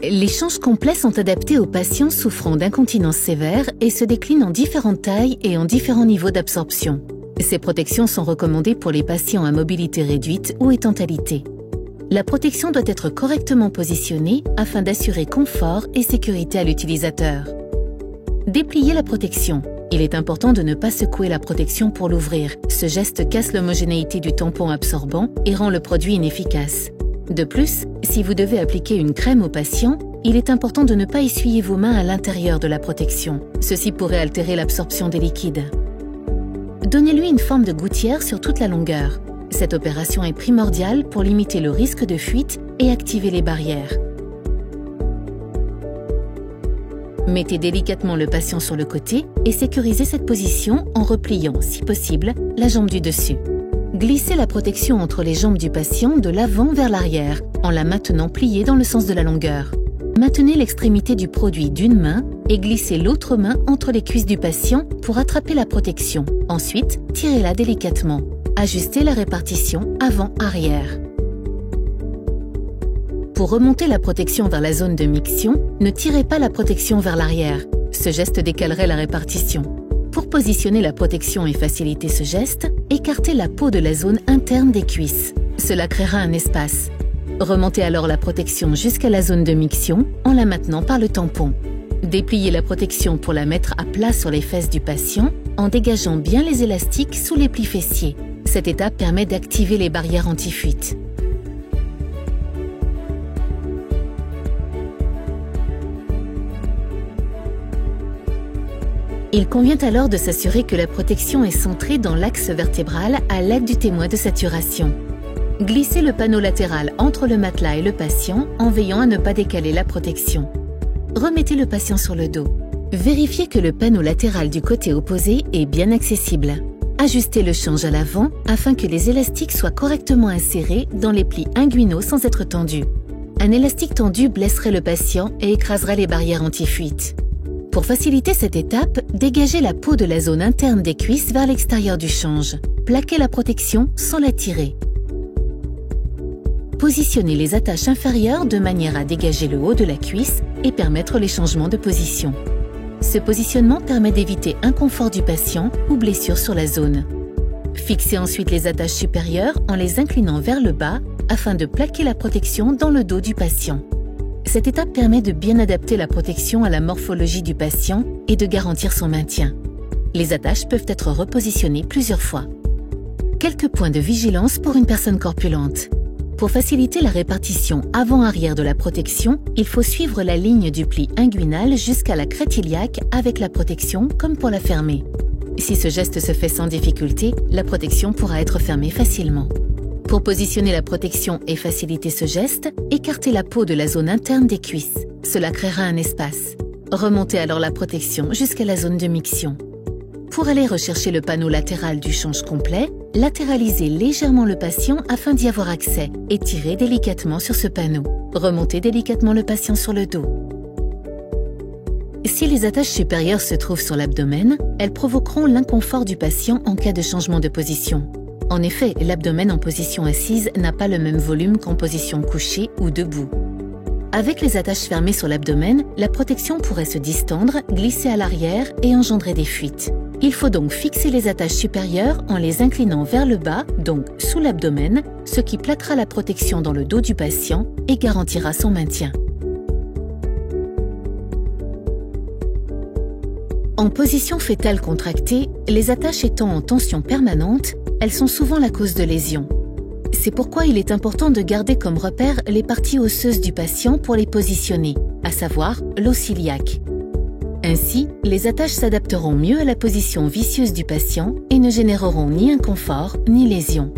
Les changes complets sont adaptés aux patients souffrant d'incontinence sévère et se déclinent en différentes tailles et en différents niveaux d'absorption. Ces protections sont recommandées pour les patients à mobilité réduite ou étantalité. La protection doit être correctement positionnée afin d'assurer confort et sécurité à l'utilisateur. Déplier la protection. Il est important de ne pas secouer la protection pour l'ouvrir. Ce geste casse l'homogénéité du tampon absorbant et rend le produit inefficace. De plus, si vous devez appliquer une crème au patient, il est important de ne pas essuyer vos mains à l'intérieur de la protection. Ceci pourrait altérer l'absorption des liquides. Donnez-lui une forme de gouttière sur toute la longueur. Cette opération est primordiale pour limiter le risque de fuite et activer les barrières. Mettez délicatement le patient sur le côté et sécurisez cette position en repliant, si possible, la jambe du dessus. Glissez la protection entre les jambes du patient de l'avant vers l'arrière, en la maintenant pliée dans le sens de la longueur. Maintenez l'extrémité du produit d'une main et glissez l'autre main entre les cuisses du patient pour attraper la protection. Ensuite, tirez-la délicatement. Ajustez la répartition avant-arrière. Pour remonter la protection vers la zone de miction, ne tirez pas la protection vers l'arrière. Ce geste décalerait la répartition. Pour positionner la protection et faciliter ce geste, écartez la peau de la zone interne des cuisses. Cela créera un espace. Remontez alors la protection jusqu'à la zone de miction en la maintenant par le tampon. Dépliez la protection pour la mettre à plat sur les fesses du patient en dégageant bien les élastiques sous les plis fessiers. Cette étape permet d'activer les barrières anti-fuite. Il convient alors de s'assurer que la protection est centrée dans l'axe vertébral à l'aide du témoin de saturation. Glissez le panneau latéral entre le matelas et le patient en veillant à ne pas décaler la protection. Remettez le patient sur le dos. Vérifiez que le panneau latéral du côté opposé est bien accessible. Ajustez le change à l'avant afin que les élastiques soient correctement insérés dans les plis inguinaux sans être tendus. Un élastique tendu blesserait le patient et écraserait les barrières anti-fuite. Pour faciliter cette étape, dégagez la peau de la zone interne des cuisses vers l'extérieur du change. Plaquez la protection sans la tirer. Positionnez les attaches inférieures de manière à dégager le haut de la cuisse et permettre les changements de position. Ce positionnement permet d'éviter inconfort du patient ou blessure sur la zone. Fixez ensuite les attaches supérieures en les inclinant vers le bas afin de plaquer la protection dans le dos du patient. Cette étape permet de bien adapter la protection à la morphologie du patient et de garantir son maintien. Les attaches peuvent être repositionnées plusieurs fois. Quelques points de vigilance pour une personne corpulente. Pour faciliter la répartition avant-arrière de la protection, il faut suivre la ligne du pli inguinal jusqu'à la crête iliaque avec la protection comme pour la fermer. Si ce geste se fait sans difficulté, la protection pourra être fermée facilement. Pour positionner la protection et faciliter ce geste, écartez la peau de la zone interne des cuisses. Cela créera un espace. Remontez alors la protection jusqu'à la zone de miction. Pour aller rechercher le panneau latéral du change complet, latéralisez légèrement le patient afin d'y avoir accès et tirez délicatement sur ce panneau. Remontez délicatement le patient sur le dos. Si les attaches supérieures se trouvent sur l'abdomen, elles provoqueront l'inconfort du patient en cas de changement de position. En effet, l'abdomen en position assise n'a pas le même volume qu'en position couchée ou debout. Avec les attaches fermées sur l'abdomen, la protection pourrait se distendre, glisser à l'arrière et engendrer des fuites. Il faut donc fixer les attaches supérieures en les inclinant vers le bas, donc sous l'abdomen, ce qui plaquera la protection dans le dos du patient et garantira son maintien. En position fœtale contractée, les attaches étant en tension permanente, elles sont souvent la cause de lésions. C'est pourquoi il est important de garder comme repère les parties osseuses du patient pour les positionner, à savoir l'os iliaque. Ainsi, les attaches s'adapteront mieux à la position visseuse du patient et ne généreront ni inconfort ni lésion.